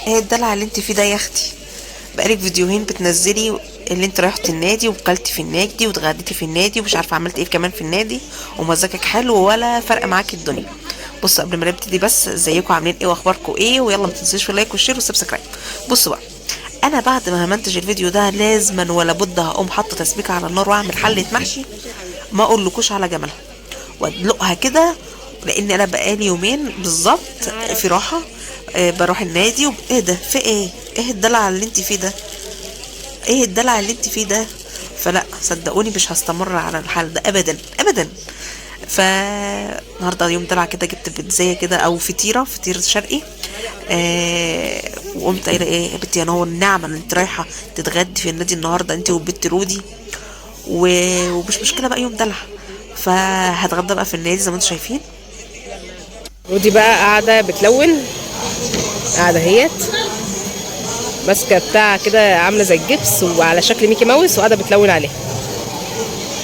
ايه الدلع اللي انت فيه ده يا اختي؟ بقالك فيديوهين بتنزلي اللي انت رايحتي النادي وكلتي في النادي واتغديتي في النادي ومش عارفه عملتي ايه كمان في النادي، ومزاجك حلو ولا فرق معاكي الدنيا. بصوا قبل ما نبتدي بس، ازيكم عاملين ايه واخباركم ايه؟ ويلا ما تنسوش اللايك والشير والسبسكرايب. بصوا بقى، انا بعد ما همنتج الفيديو ده لازما ولا بد هقوم حاطه تسبيكه على النار واعمل حله محشي ما اقولكوش على جمالها، وادلقها كده، لان انا بقالي يومين بالظبط في راحه. بروح النادي ايه ده؟ في ايه؟ ايه الدلع اللي انت فيه ده؟ ايه الدلع اللي انت فيه ده؟ فلا صدقوني مش هستمر على الحال ده ابدا ابدا. فالنهارده يوم دلع كده، جبت بيتزايه كده او فطير شرقي. وقمت قايله ايه يا بنتي، انا هو النعمه اللي انت رايحه تتغدي في النادي النهارده انت والبت رودي، ومش مشكله بقى يوم دلع، فهتغدى بقى في النادي زي ما انتم شايفين. ودي بقى قاعدة بتلون، قاعدة اهيت ماسكة بتاع كده عاملة زي الجبس وعلى شكل ميكي ماوس وقاعدة بتلون عليها.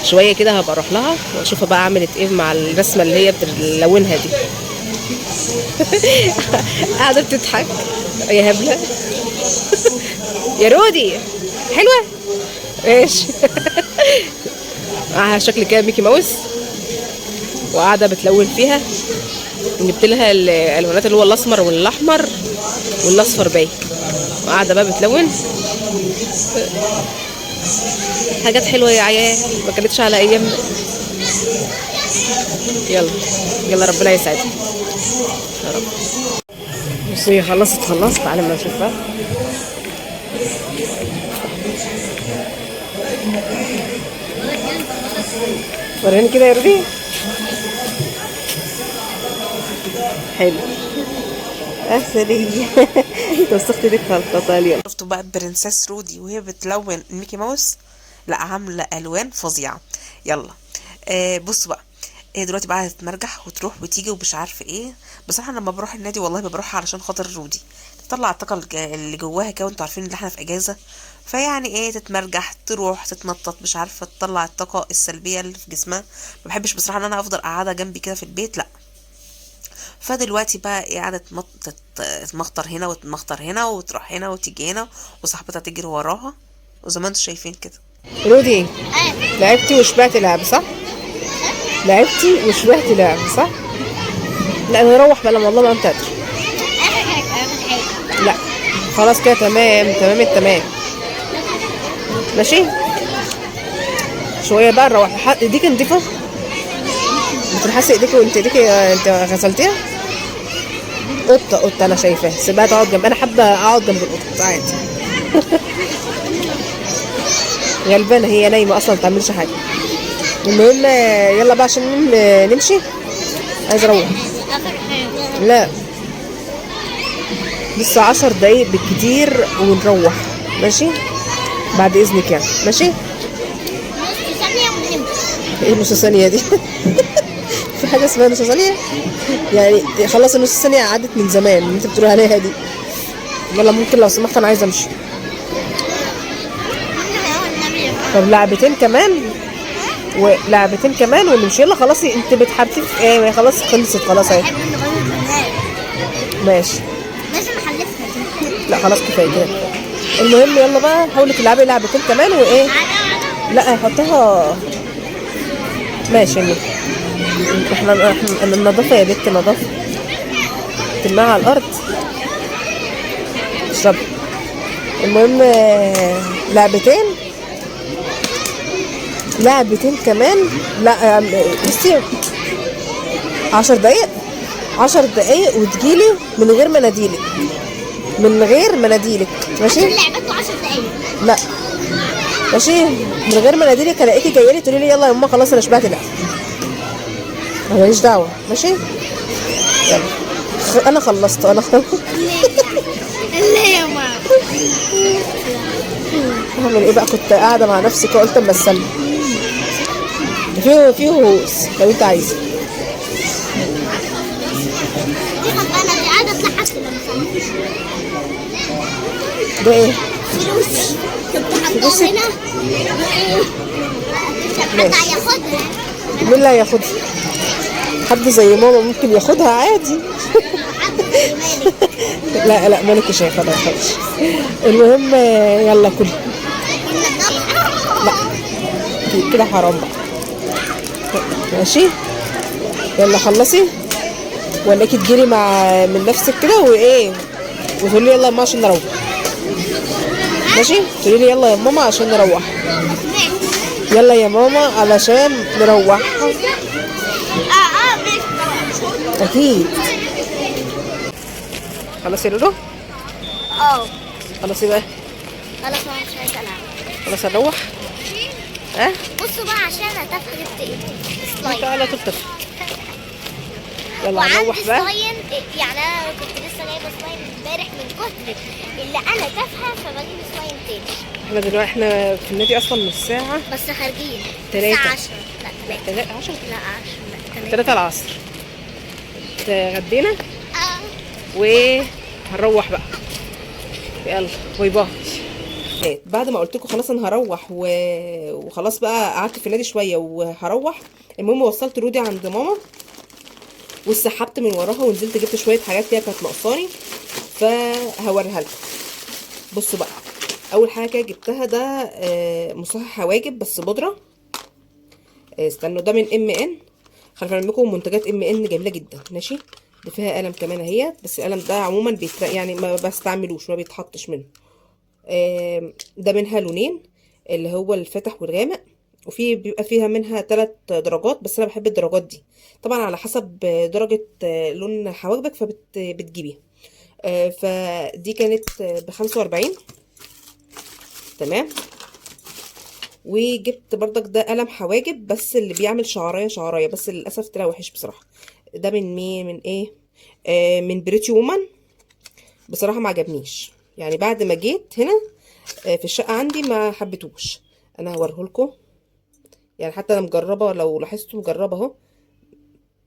شوية كده هبقى اروح لها واشوفها بقى عملت ايه مع الرسمة اللي هي بتلونها دي. قاعدة بتضحك يا هبلة. يا رودي حلوة ماشي. معاها شكل كده ميكي ماوس وقاعدة بتلون فيها. جبت لها الالوانات اللي هو الاسمر والاحمر والاصفر باين، وقاعده بقى بتلون حاجات حلوه يا عيال، ما كانتش على ايامنا. يلا يلا ربنا يسعدك يا رب. بصي خلصت تعالى ما نشوفها. وريني كده يا رودي. حلو احسني. توسختي لك خلطه اليوم. شفتوا بقى برنسيس رودي وهي بتلون ميكي ماوس؟ لا عامله الوان فظيعه. يلا بصوا بقى، دلوقتي بقى هتتمرجح وتروح وتيجي ومش عارفه ايه. بصراحه لما بروح النادي والله بروح علشان خاطر رودي تطلع الطاقه اللي جواها كده، وانتوا عارفين ان احنا في اجازه، فيعني ايه تتمرجح تروح تتنطط مش عارفه تطلع الطاقه السلبيه اللي في جسمها. ما بحبش بصراحه ان انا افضل قاعده جنبي كده في البيت، لا. فدلوقتي بقى قاعده تتمخطر هنا وتتمخطر هنا وتروح هنا وتيجي هنا، وصاحبتها تجري وراها، وزي ما انتوا شايفين كده. رودي لعبتي وشبعتي لعب صح؟ لعبتي وشبعتي لعب صح؟ لا نروح بقى والله ما انت قادر. لا خلاص كده تمام التمام ماشي. شويه بقى نروح. ايديك نضيفه؟ بتلحسي ايديك وانت انت غسلتيها؟ قطه انا شايفاها، سيبها تقعد جنب، انا حابه اقعد جنب القطه عادي. غلبانه هي نايمه اصلا ما بتعملش حاجه. المهم يلا بقى عشان نمشي، عايزه اروح. لا لسه 10 دقايق بالكتير ونروح ماشي بعد اذنك يعني ماشي. نص ثانية ونمشي. ايه نص ثانيه دي؟ في حاجه اسمها نص ثانيه؟ يعني خلاص النص ثانيه عدت من زمان اللي انت بتقول عليها دي. يلا ممكن لو سمحت انا عايزه امشي. طب لعبتين كمان ونمشي. يلا خلاص انت بتحبتي في ايه؟ خلاص خلصت خلاص اهي ماشي. لازم احلفها. لا خلاص كفايه كده. المهم يلا بقى حاولي تلعبي لعبتين كمان وايه. لا حطها ماشي. احنا النظافه يا بنت، نظافه ترميها على الارض اشربي. المهم لعبتين كمان. لا بصي 10 دقايق وتجيلي من غير مناديلك ماشي. لعبته 10 دقايق. لا ماشي من غير مناديلك. الاقيكي جايه لي تقولي لي يلا يا ماما خلاص انا شبعت. لا انا ماليش دعوه ماشي. يلا انا خلصت ليه يا ماما؟ اعمل ايه بقى؟ كنت قاعده مع نفسي قلت اما استنى. فيه هوس لو انت عايزه. دي غلطانة، دي قاعدة تلحس لما ده ايه؟ فلوس كنت حاطاها هنا. حد هياخدها؟ مين اللي هياخدها؟ حد زي ماما ممكن ياخدها عادي. حد لا لا مالك يا شيخة ما تخافش. المهم يلا كل كده حرام بقى. ماشي يلا خلصي، ولاكي تجيلي من نفسك كده وايه وتقولي لي يلا يا ماما عشان نروح. ماشي تقولي لي يلا يا ماما عشان نروح. يلا يا ماما علشان نروح. اكيد. خلاص يا لولو. خلاص بقى. خلاص انا مش عايزه العب. خلاص هنروح. ها بصوا بقى عشان انا تافهه جبت ايه؟ سلايم. تعالى تلطف. يلا وعندي هنروح بقى. سلايم، يعني انا كنت لسه جايبه سلايم امبارح من كتر اللي انا تافهه فبجيب سلايم تاني. احنا دلوقتي احنا في النادي اصلا من الساعة بس خارجين 3. الساعه 10. لا 3. 10 لا 10 لا 3 العصر. اتغدينا وهنروح بقى. يلا باي باي. بعد ما قلت لكم خلاص انا هروح وخلاص بقى قعدت في النادي شويه وهروح. المهم وصلت رودي عند ماما واتسحبت من وراها ونزلت جبت شويه حاجات كده كانت ناقصاني فهوريها لكم. بصوا بقى اول حاجه كده جبتها ده مصحح حواجب بس بودره. استنوا ده من MN. خلي بالكم منتجات MN جميله جدا. ماشي ده فيها قلم كمان اهي، بس القلم ده عموما يعني ما بستعملوش ما بيتحطش منه. ده منها لونين اللي هو الفاتح والغامق، وفي بيبقى فيها منها 3 درجات بس انا بحب الدرجات دي طبعا على حسب درجة لون حواجبك فبتجيبيها. فدي كانت ب45. تمام. وجبت برضك ده قلم حواجب بس اللي بيعمل شعرايه بس للاسف طلع وحش بصراحه. ده من مين من ايه من بريتي وومن. بصراحه ما عجبنيش يعني بعد ما جيت هنا في الشقه عندي ما حبيتوش. انا هوريه لكم يعني حتى انا مجربه لو لاحظتوا مجربه اهو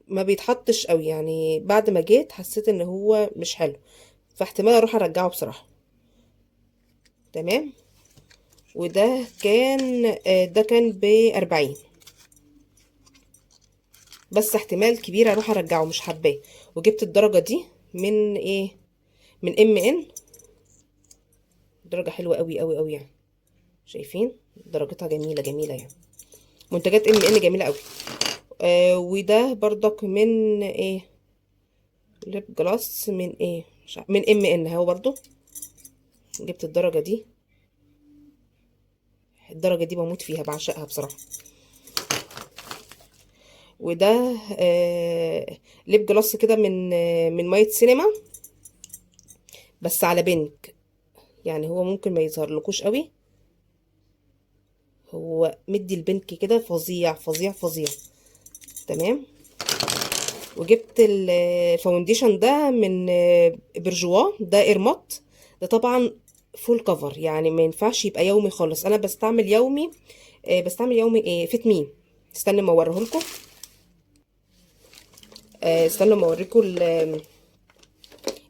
ما بيتحطش قوي يعني بعد ما جيت حسيت ان هو مش حلو فاحتمال اروح ارجعه بصراحه. تمام. وده كان ده كان ب40 بس احتمال كبير اروح ارجعه مش حباه. وجبت الدرجه دي من ايه من MN. درجه حلوه قوي قوي قوي يعني شايفين درجتها جميله يعني منتجات MN جميله قوي. وده برضك من ايه ليب جلاس من ايه من MN اهو برضو. جبت الدرجه دي. الدرجه دي بموت فيها بعشقها بصراحه. وده ليب جلاس كده من مايت سينما بس على بينك يعني هو ممكن ما يظهر لكوش قوي. هو مدي البنك كده فظيع فظيع فظيع. تمام. وجبت الفاونديشن ده من برجوا ده ايرمات. ده طبعا فول كفر يعني ما ينفعش يبقى يومي خالص. انا بستعمل يومي ايه فيت مي. استنى ما اوريه لكم. استنوا ما اوريكم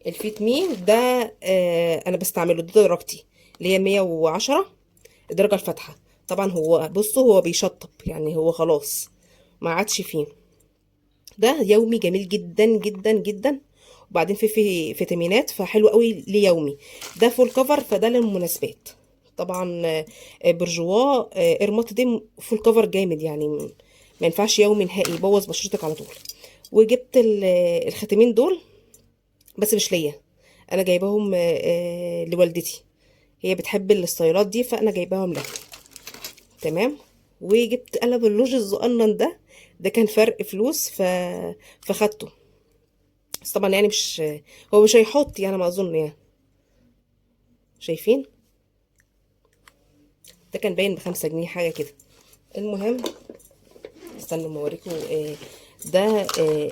الفيت مي ده. انا بستعمله ده درجتي اللي هي 110 الدرجه الفاتحه. طبعا هو بصوا هو بيشطب يعني هو خلاص ما عادش فيه. ده يومي جميل جدا جدا جدا وبعدين في فيتامينات فحلو قوي ليومي. ده فول كفر فده للمناسبات. طبعا برجوا ايرمات دي فول كفر جامد يعني ما ينفعش يومي نهائي يبوظ بشرتك على طول. وجبت الختمين دول بس مش ليا انا جايباهم لوالدتي هي بتحب الستايلات دي فانا جايباهم لها. تمام. وجبت قلم اللوج الصغنن ده كان فرق فلوس فخدته بس طبعا يعني هو مش هيحط يعني ما اظن يعني شايفين ده كان باين ب5 جنيه حاجه كده. المهم استنوا ما اوريكم ده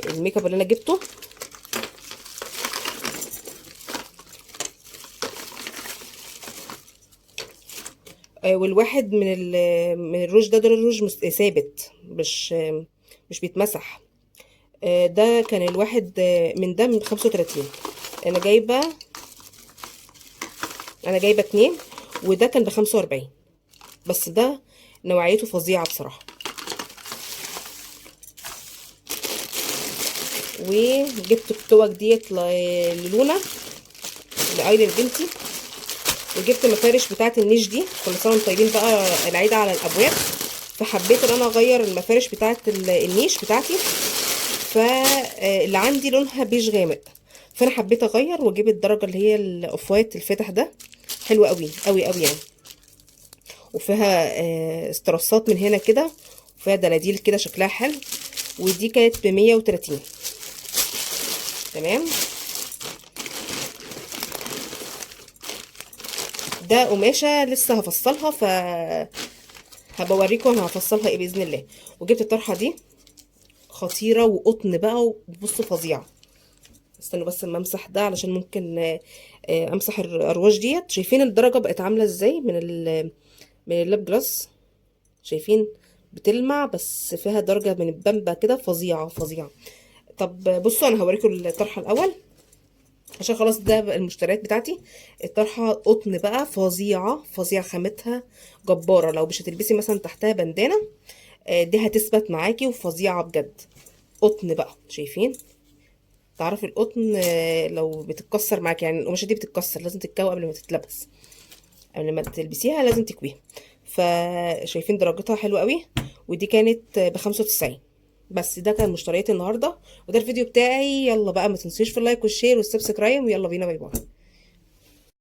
الميك اب اللي انا جبته. والواحد من الروج ده الروج ثابت مش بيتمسح. ده كان الواحد من ده من 35. انا جايبه 2 وده كان ب45 بس ده نوعيته فظيعه بصراحه. وجبت التوك ديت للونا لايلي لبنتي، وجبت مفارش بتاعه النيش دي. كل سنه وانتم طيبين بقى، العيد على الابواب. فحبيت ان انا اغير المفارش بتاعه النيش بتاعتي، فاللي عندي لونها بيج غامق، فانا حبيت اغير واجيب الدرجه اللي هي الاوف وايت الفاتح ده. حلو قوي قوي قوي يعني، وفيها استرسات من هنا كده، وفيها دلاديل كده شكلها حلو. ودي كانت ب130. تمام. ده قماشه لسه هفصلها، هبوريكم انا هفصلها ايه باذن الله. وجبت الطرحه دي خطيره وقطن بقى، وبصوا فظيعه. استنوا بس اما امسح ده علشان ممكن امسح الارواش ديت. شايفين الدرجه بقت عامله ازاي من الليب جلاس؟ شايفين بتلمع، بس فيها درجه من البامبا كده فظيعه فظيعه. طب بصوا انا هوريكم الطرحه الاول عشان خلاص ده المشتريات بتاعتي. الطرحه قطن بقى فظيعه فظيعه، خامتها جباره. لو مش هتلبسي مثلا تحتها بندانه دي هتثبت معاكي، وفظيعه بجد. قطن بقى، شايفين؟ تعرفي القطن لو بتتكسر معاكي، يعني القماشه دي بتتكسر لازم تتكوي قبل ما تتلبس، قبل ما تلبسيها لازم تكويها. فشايفين درجتها حلوه قوي. ودي كانت ب95. بس ده كان مشتريات النهارده، وده الفيديو بتاعي. يلا بقى ما تنسوش في اللايك والشير والسبسكرايب، ويلا بينا باي باي.